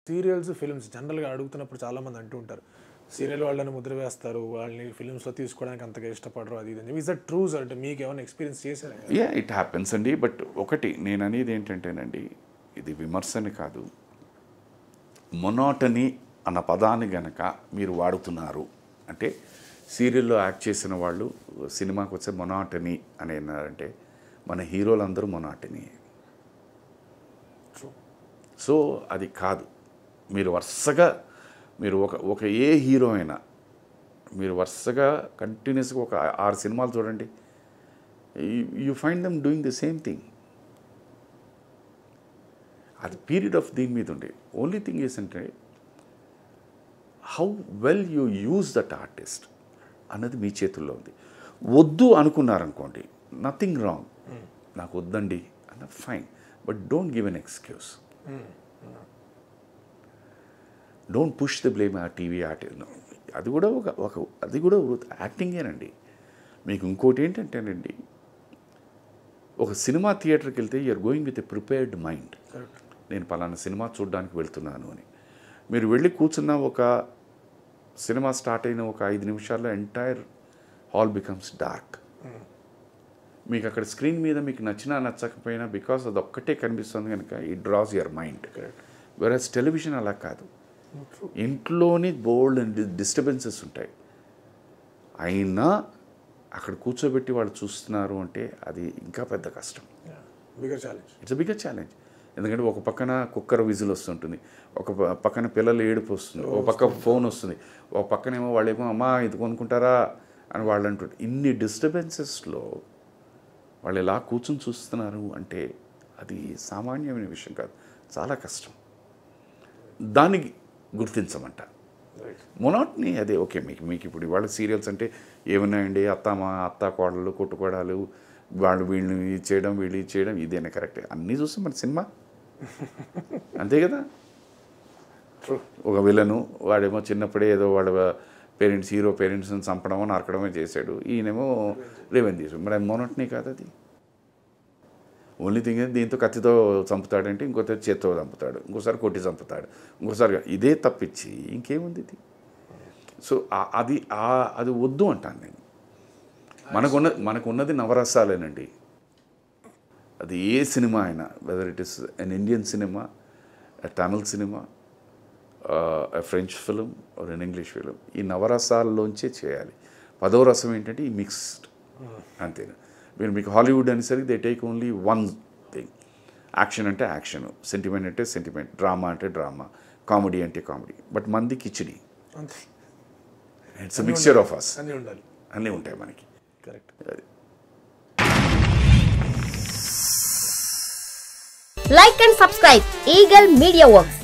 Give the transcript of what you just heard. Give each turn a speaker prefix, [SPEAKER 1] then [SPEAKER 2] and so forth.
[SPEAKER 1] Serials films జనరల్గా అడుగుతున్నప్పుడు చాలామంది అంటూ ఉంటారు సీరియల్ వాళ్ళని ముద్ర వేస్తారు వాళ్ళని ఫిల్మ్స్లో తీసుకోవడానికి అంతగా ఇష్టపడరు అది ఇది ఇస్ దట్ ట్రూ అంటే మీకు ఏమైనా ఎక్స్పీరియన్స్ చేశారా?
[SPEAKER 2] యా ఇట్ హ్యాపెన్స్ అండి. బట్ ఒకటి నేను అనేది ఏంటంటేనండి, ఇది విమర్శని కాదు, మొనోటనీ అన్న పదాన్ని గనక మీరు వాడుతున్నారు అంటే సీరియల్లో యాక్ట్ చేసిన వాళ్ళు సినిమాకి వచ్చే మొనోటనీ అని అన్నారంటే మన హీరోలందరూ మొనోటనీ. సో అది కాదు. మీరు వరుసగా మీరు ఒక ఏ హీరో అయినా మీరు వరుసగా కంటిన్యూస్గా ఒక 6 సినిమాలు చూడండి, you find them doing the same thing. అది పీరియడ్ ఆఫ్ దీని మీద ఉండే. ఓన్లీ థింగ్ ఏంటంటే how well you use that artist అన్నది మీ చేతుల్లో ఉంది. వద్దు అనుకున్నారనుకోండి, నథింగ్ రాంగ్, నాకు వద్దండి అన్న fine, but don't give an excuse. Don't push the blame ఆ టీవీ ఆర్టిస్ట్. అది కూడా అది కూడా యాక్టింగేనండి. మీకు ఇంకోటి ఏంటంటేనండి, ఒక సినిమా థియేటర్కి వెళ్తే you are going with a prepared mind. నేను పలానా సినిమా చూడడానికి వెళ్తున్నాను అని మీరు వెళ్ళి కూర్చున్న ఒక సినిమా స్టార్ట్ అయిన ఒక 5 నిమిషాల్లో ఎంటైర్ హాల్ బికమ్స్ డార్క్. మీకు అక్కడ స్క్రీన్ మీద మీకు నచ్చినా నచ్చకపోయినా బికాస్ అది ఒక్కటే కనిపిస్తుంది కనుక it draws your mind. Versus television అలా కాదు, ఇంట్లోని బోల్డ్ అండ్ డిస్టర్బెన్సెస్ ఉంటాయి, అయినా అక్కడ కూర్చోబెట్టి వాళ్ళు చూస్తున్నారు అంటే అది ఇంకా పెద్ద కష్టం. It's a bigger challenge. ఎందుకంటే ఒక పక్కన కుక్కర్ విజిల్ వస్తుంటుంది, ఒక పక్కన పిల్లలు ఏడుపు వస్తుంది, ఒక పక్క ఫోన్ వస్తుంది, ఒక పక్కనేమో వాళ్ళేమో అమ్మా ఇది కొనుక్కుంటారా అని వాళ్ళు అంటుంటారు. ఇన్ని డిస్టర్బెన్సెస్లో వాళ్ళు ఎలా కూర్చొని చూస్తున్నారు అంటే అది సామాన్యమైన విషయం కాదు, చాలా కష్టం. దానికి గుర్తించమంట మొనోటనీ. అదే ఓకే, మీకు ఇప్పుడు ఇవాళ సీరియల్స్ అంటే ఏమున్నాయండి, అత్త కోడలు కొట్టుకోవడాలు, వాళ్ళు వీళ్ళు చేయడం వీళ్ళు చేయడం, ఇదేనా కరెక్ట్? అన్నీ చూస్తే మన సినిమా అంతే కదా. ఒక విలను వాడేమో చిన్నప్పుడే ఏదో వాళ్ళ హీరో పేరెంట్స్ని చంపడమో నరకడమో చేశాడు, ఈయనేమో రెవెన్యూ చేశాడు. మరి మొనోటనీ కాదు అది. ఓన్లీ థింగ్ దీంతో కత్తితో చంపుతాడంటే ఇంకోసారి చేత్తో చంపుతాడు, ఇంకోసారి కొట్టి చంపుతాడు, ఇంకోసారి ఇదే తప్పించి ఇంకేముంది ఇది. సో అది వద్దు అంటాను నేను. మనకున్నది నవరసాలేనండి. అది ఏ సినిమా అయినా, whether it is an Indian cinema, Tamil cinema, French film or an English film, ఈ నవరసాల్లోంచే చేయాలి. 10వ రసం ఏంటంటే ఈ మిక్స్డ్, అంతేనా. మీకు హాలీవుడ్ అనేసరికి they take only one thing. Action అంటే యాక్షన్, సెంటిమెంట్ అంటే సెంటిమెంట్, డ్రామా అంటే డ్రామా, కామెడీ అంటే కామెడీ. బట్ మంది khichdi, it's mixture of us, అన్నీ ఉంటాయి మనకి.
[SPEAKER 1] Correct.
[SPEAKER 3] Like and subscribe Eagle Media Works.